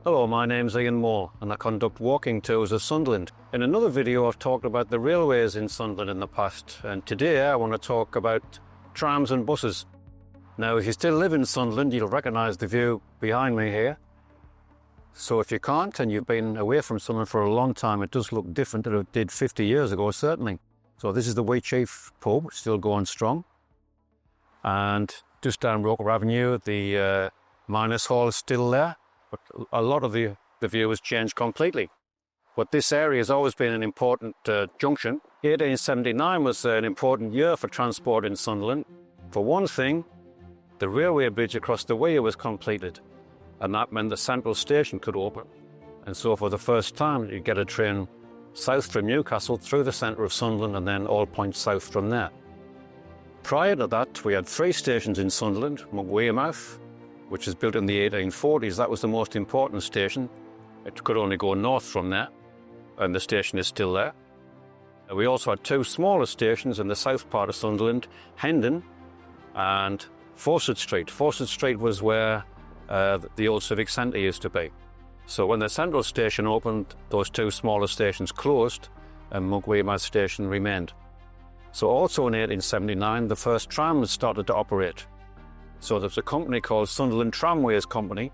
Hello, my name's Ian Moore and I conduct walking tours of Sunderland. In another video I've talked about the railways in Sunderland in the past, and today I want to talk about trams and buses. Now if you still live in Sunderland you'll recognise the view behind me here. So if you can't and you've been away from Sunderland for a long time, it does look different than it did 50 years ago certainly. So this is the Wearside pub, still going strong. And just down Roker Avenue the Miners Hall is still there. But a lot of the view has changed completely. But this area has always been an important junction. 1879 was an important year for transport in Sunderland. For one thing, the railway bridge across the Wear was completed, and that meant the central station could open. And so for the first time you get a train south from Newcastle through the centre of Sunderland and then all points south from there. Prior to that we had 3 stations in Sunderland: Wearmouth, which was built in the 1840s. That was the most important station. It could only go north from there, and the station is still there. We also had 2 smaller stations in the south part of Sunderland, Hendon and Fawcett Street. Fawcett Street was where the old Civic Centre used to be. So when the central station opened, those 2 smaller stations closed and Wearmouth station remained. So also in 1879, the first trams started to operate. So there's a company called Sunderland Tramways Company,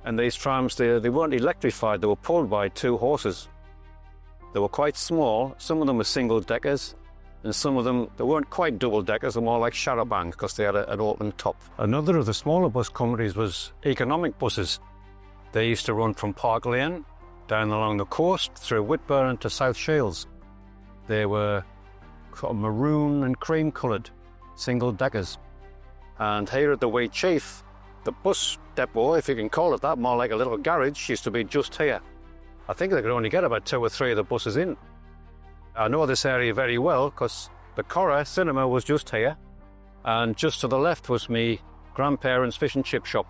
and these trams, they weren't electrified, they were pulled by 2 horses. They were quite small, some of them were single deckers, and some of them, they weren't quite double deckers, they're more like charabancs because they had an open top. Another of the smaller bus companies was Economic Buses. They used to run from Park Lane, down along the coast, through Whitburn to South Shields. They were sort of maroon and cream coloured, single deckers. And here at the Wearside, the bus depot, if you can call it that, more like a little garage, used to be just here. I think they could only get about 2 or 3 of the buses in. I know this area very well because the Cora cinema was just here, and just to the left was my grandparents' fish and chip shop,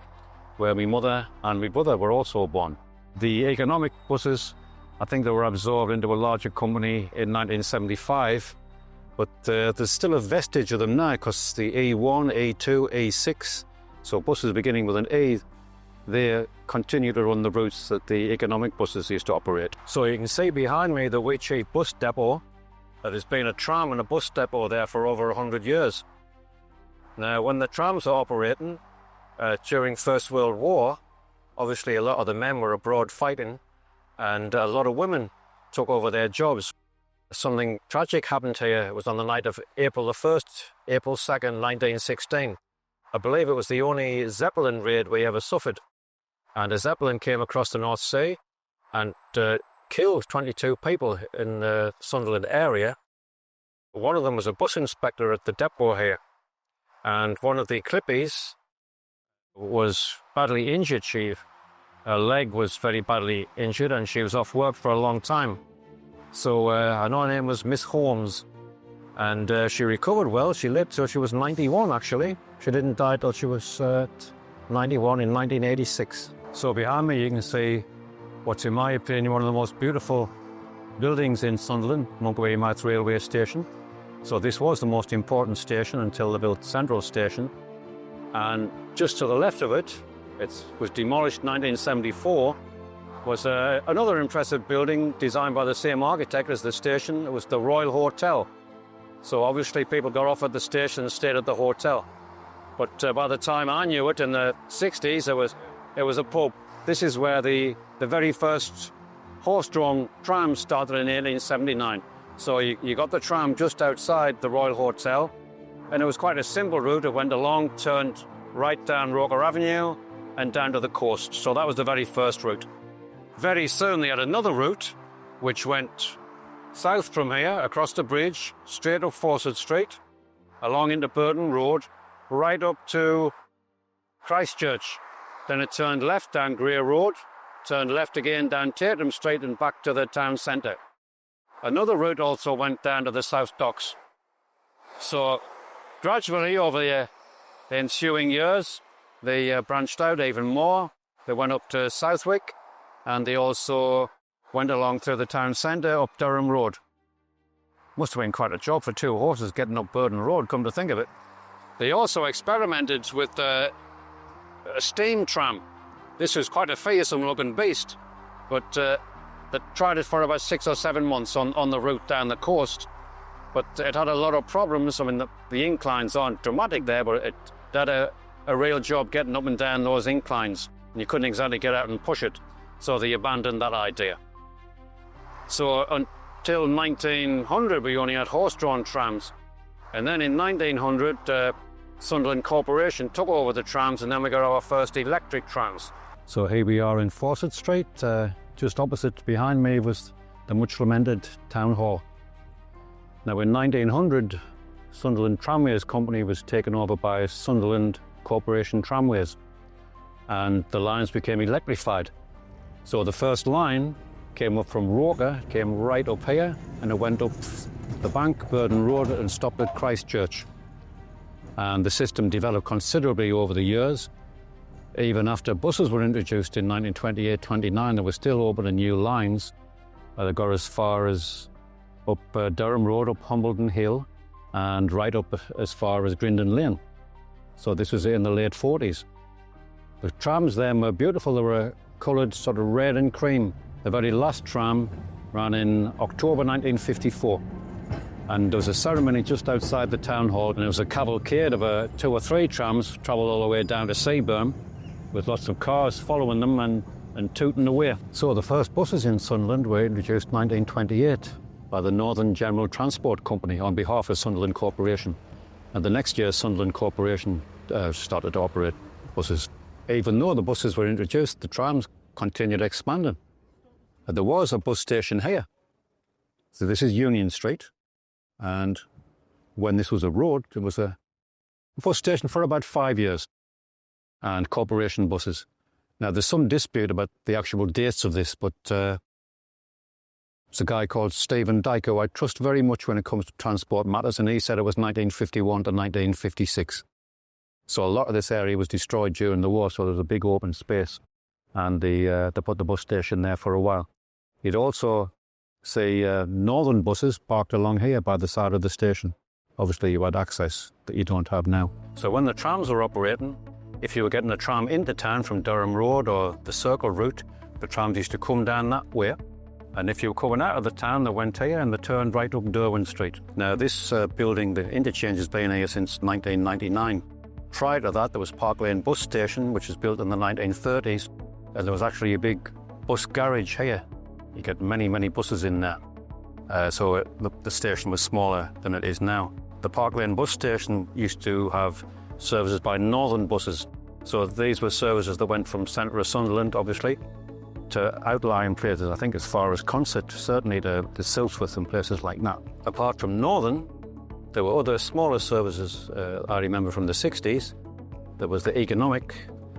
where my mother and my brother were also born. The Economic Buses, I think they were absorbed into a larger company in 1975. But there's still a vestige of them now because the E1, E2, E6, so buses beginning with an E, they continue to run the routes that the Economic Buses used to operate. So you can see behind me the Wearside bus depot. There's been a tram and a bus depot there for over 100 years. Now when the trams are operating during First World War, obviously a lot of the men were abroad fighting and a lot of women took over their jobs. Something tragic happened here. It was on the night of April the 1st, April 2nd, 1916. I believe it was the only Zeppelin Raid we ever suffered. And a Zeppelin came across the North Sea and killed 22 people in the Sunderland area. One of them was a bus inspector at the depot here. And one of the Clippies was badly injured. Her leg was very badly injured and she was off work for a long time. So her name was Miss Holmes, and she recovered well. She lived till she was 91 actually. She didn't die till she was 91 in 1986. So behind me you can see what's in my opinion one of the most beautiful buildings in Sunderland, Wearmouth Railway Station. So this was the most important station until they built Central Station. And just to the left of it, it was demolished in 1974. Was another impressive building designed by the same architect as the station. It was the Royal Hotel. So obviously people got off at the station and stayed at the hotel. But by the time I knew it in the 60s, it was a pub. This is where the very first horse-drawn tram started in 1879. So you got the tram just outside the Royal Hotel, and it was quite a simple route. It went along, turned right down Roker Avenue and down to the coast. So that was the very first route. Very soon they had another route which went south from here, across the bridge, straight up Fawcett Street, along into Burton Road, right up to Christchurch. Then it turned left down Grey Road, turned left again down Tatum Street and back to the town centre. Another route also went down to the South Docks. So gradually over the ensuing years, they branched out even more. They went up to Southwick, and they also went along through the town centre up Durham Road. Must have been quite a job for 2 horses getting up Burton Road, come to think of it. They also experimented with a steam tram. This was quite a fearsome looking beast, but they tried it for about 6 or 7 months on the route down the coast. But it had a lot of problems. I mean, the inclines aren't dramatic there, but it had a real job getting up and down those inclines. And you couldn't exactly get out and push it, so they abandoned that idea. So until 1900, we only had horse-drawn trams. And then in 1900, Sunderland Corporation took over the trams, and then we got our first electric trams. So here we are in Fawcett Street. Just opposite behind me was the much-lamented Town Hall. Now in 1900, Sunderland Tramways Company was taken over by Sunderland Corporation Tramways, and the lines became electrified. So the first line came up from Roker, came right up here, and it went up the bank, Burden Road, and stopped at Christchurch. And the system developed considerably over the years. Even after buses were introduced in 1928-29, they were still opening new lines. They got as far as up Durham Road, up Humbledon Hill, and right up as far as Grindon Lane. So this was in the late 40s. The trams then were beautiful. They were coloured sort of red and cream. The very last tram ran in October 1954. And there was a ceremony just outside the town hall, and it was a cavalcade of 2 or 3 trams travelled all the way down to Seaburn, with lots of cars following them and tooting away. So the first buses in Sunderland were introduced in 1928 by the Northern General Transport Company on behalf of Sunderland Corporation. And the next year, Sunderland Corporation started to operate buses. Even though the buses were introduced, the trams continued expanding. And there was a bus station here. So this is Union Street. And when this was a road, it was a bus station for about 5 years. And corporation buses. Now, there's some dispute about the actual dates of this, but there's a guy called Stephen Dyke, who I trust very much when it comes to transport matters, and he said it was 1951 to 1956. So a lot of this area was destroyed during the war, so there was a big open space, and they put the bus station there for a while. You'd also see northern buses parked along here by the side of the station. Obviously, you had access that you don't have now. So when the trams were operating, if you were getting a tram into town from Durham Road or the Circle route, the trams used to come down that way. And if you were coming out of the town, they went here and they turned right up Derwent Street. Now, this building, the interchange, has been here since 1999. Prior to that, there was Park Lane Bus Station, which was built in the 1930s. And there was actually a big bus garage here. You get many, many buses in there. So the station was smaller than it is now. The Park Lane Bus Station used to have services by Northern buses. So these were services that went from centre of Sunderland, obviously, to outlying places, I think as far as Consett, certainly to Silsworth and places like that. Apart from Northern, there were other smaller services I remember from the 60s. There was the Economic.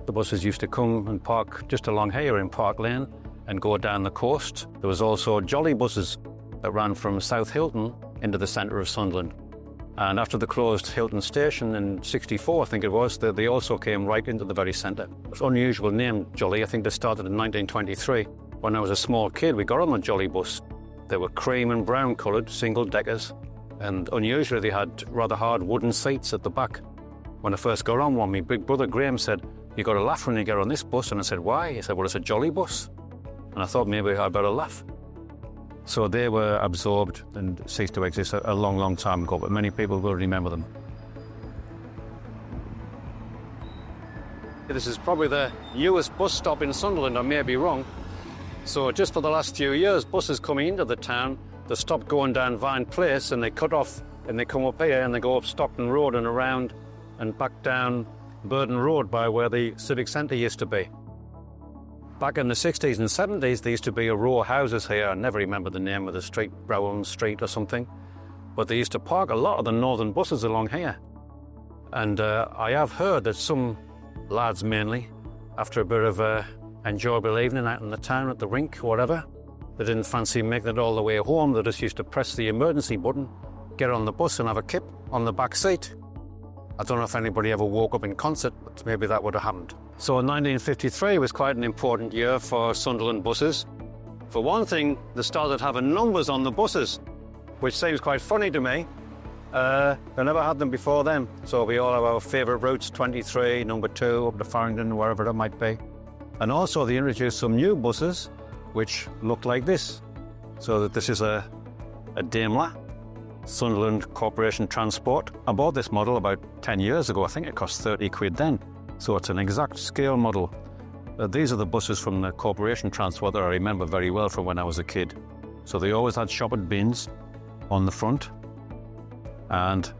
The buses used to come and park just along here in Park Lane and go down the coast. There was also Jolly buses that ran from South Hilton into the centre of Sunderland. And after the closed Hilton station in 64, I think it was, they also came right into the very centre. It's an unusual name, Jolly. I think they started in 1923. When I was a small kid, we got on the Jolly bus. They were cream and brown coloured, single deckers. And unusually, they had rather hard wooden seats at the back. When I first got on one, my big brother Graham said, "You got to laugh when you get on this bus." And I said, "Why?" He said, "Well, it's a Jolly bus." And I thought maybe I'd better laugh. So they were absorbed and ceased to exist a long, long time ago, but many people will remember them. This is probably the newest bus stop in Sunderland, I may be wrong. So just for the last few years, buses coming into the town, they stop going down Vine Place and they cut off and they come up here and they go up Stockton Road and around and back down Burden Road by where the Civic Centre used to be. Back in the 60s and 70s, there used to be a row of houses here. I never remember the name of the street, Brown Street or something. But they used to park a lot of the northern buses along here. And I have heard that some lads mainly, after a bit of a enjoyable evening out in the town at the rink or whatever, they didn't fancy making it all the way home. They just used to press the emergency button, get on the bus and have a kip on the back seat. I don't know if anybody ever woke up in Consett, but maybe that would have happened. So 1953 was quite an important year for Sunderland buses. For one thing, they started having numbers on the buses, which seems quite funny to me. They never had them before then. So we all have our favourite routes, 23, number 2, up to Farringdon, wherever it might be. And also they introduced some new buses which look like this. So that this is a Daimler Sunderland Corporation Transport. I bought this model about 10 years ago. I think it cost 30 quid then. So it's an exact scale model. These are the buses from the Corporation Transport that I remember very well from when I was a kid. So they always had shoppered bins on the front and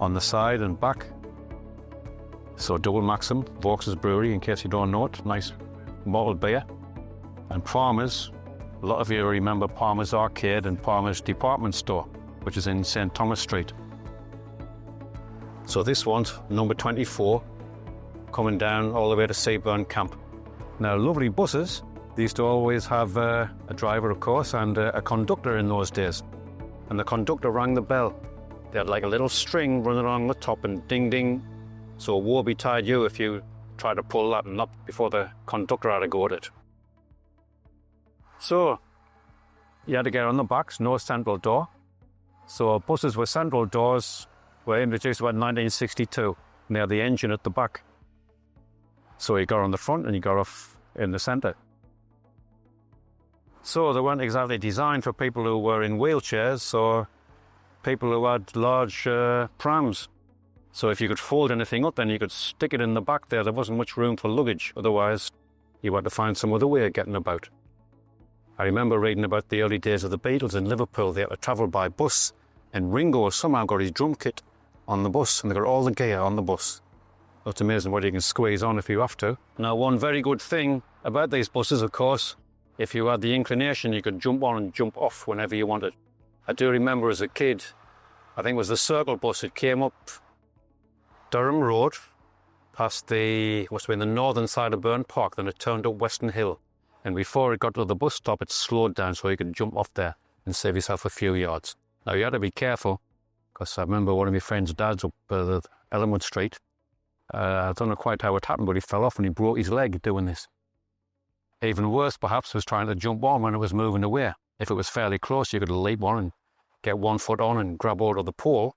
on the side and back. So double Maxim, Vauxhall Brewery, in case you don't know it, nice malted beer. And Palmer's, a lot of you remember Palmer's Arcade and Palmer's Department Store, which is in St. Thomas Street. So this one's number 24, coming down all the way to Seaburn Camp. Now, lovely buses. They used to always have a driver, of course, and a conductor in those days. And the conductor rang the bell. They had like a little string running along the top and ding ding. So woe betide you if you try to pull that and not before the conductor had to go at it. So you had to get on the backs, no central door. So buses with central doors were introduced about 1962. And they had the engine at the back. So you got on the front and you got off in the centre. So they weren't exactly designed for people who were in wheelchairs or people who had large prams. So if you could fold anything up, then you could stick it in the back there. There wasn't much room for luggage. Otherwise, you had to find some other way of getting about. I remember reading about the early days of the Beatles in Liverpool. They had to travel by bus, and Ringo somehow got his drum kit on the bus, and they got all the gear on the bus. It's amazing what you can squeeze on if you have to. Now, one very good thing about these buses, of course, if you had the inclination, you could jump on and jump off whenever you wanted. I do remember as a kid, I think it was the Circle bus. It came up Durham Road, past must have been the northern side of Burn Park, then it turned up Western Hill. And before it got to the bus stop, it slowed down so you could jump off there and save yourself a few yards. Now, you had to be careful, because I remember one of my friend's dads up the Elmwood Street. I don't know quite how it happened, but he fell off and he broke his leg doing this. Even worse, perhaps, was trying to jump on when it was moving away. If it was fairly close, you could leap on and get 1 foot on and grab hold of the pole.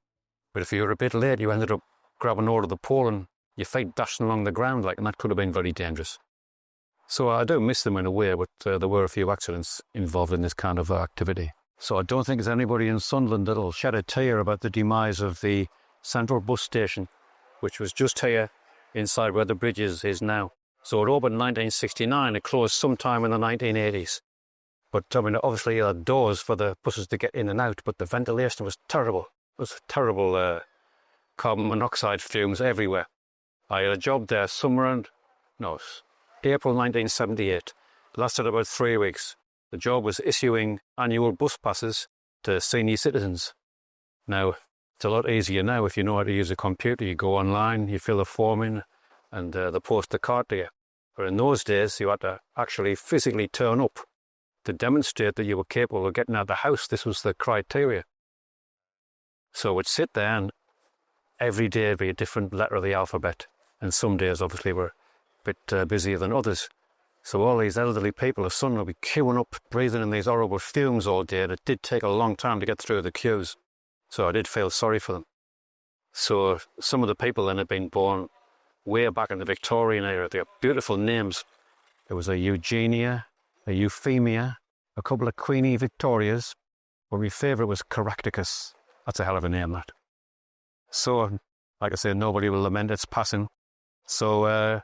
But if you were a bit late, you ended up grabbing hold of the pole and your feet dashing along the ground, and that could have been very dangerous. So I do miss them in a way, but there were a few accidents involved in this kind of activity. So I don't think there's anybody in Sunderland that'll shed a tear about the demise of the Central Bus Station, which was just here inside where the bridge is now. So it opened in 1969, it closed sometime in the 1980s. But I mean, obviously you had doors for the buses to get in and out, but the ventilation was terrible. It was terrible carbon monoxide fumes everywhere. I had a job there April 1978. It lasted about 3 weeks. The job was issuing annual bus passes to senior citizens. Now, it's a lot easier now if you know how to use a computer. You go online, you fill a form in, and they post the card to you. But in those days, you had to actually physically turn up to demonstrate that you were capable of getting out of the house. This was the criteria. So we'd sit there, and every day would be a different letter of the alphabet. And some days, obviously, were a bit busier than others. So all these elderly people of Sunderland would be queuing up, breathing in these horrible fumes all day. And it did take a long time to get through the queues. So I did feel sorry for them. So some of the people then had been born way back in the Victorian era. They have beautiful names. There was a Eugenia, a Euphemia, a couple of Queenie Victorias, but my favourite was Caractacus. That's a hell of a name, that. So, like I say, nobody will lament its passing. So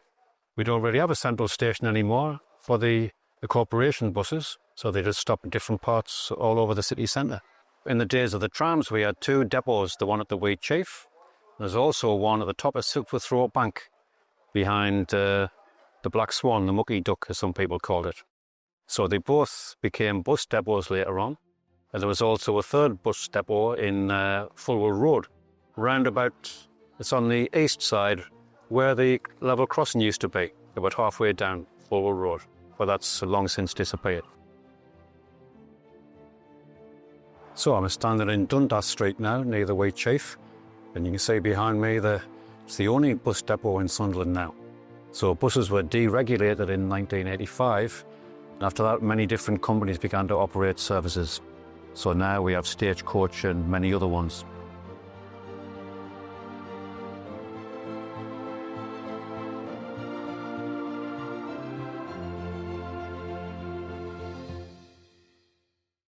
we don't really have a central station anymore for the corporation buses, so they just stop in different parts all over the city centre. In the days of the trams, we had 2 depots, the one at the Wheatsheaf. There's also one at the top of Silkworth Road Bank, behind the Black Swan, the Mucky Duck, as some people called it. So they both became bus depots later on. And there was also a 3rd bus depot in Fulwood Road, it's on the east side, where the level crossing used to be, about halfway down Fulwood Road, but that's long since disappeared. So I'm standing in Dundas Street now, near the Wheatsheaf, and you can see behind me it's the only bus depot in Sunderland now. So buses were deregulated in 1985, and after that many different companies began to operate services. So now we have Stagecoach and many other ones.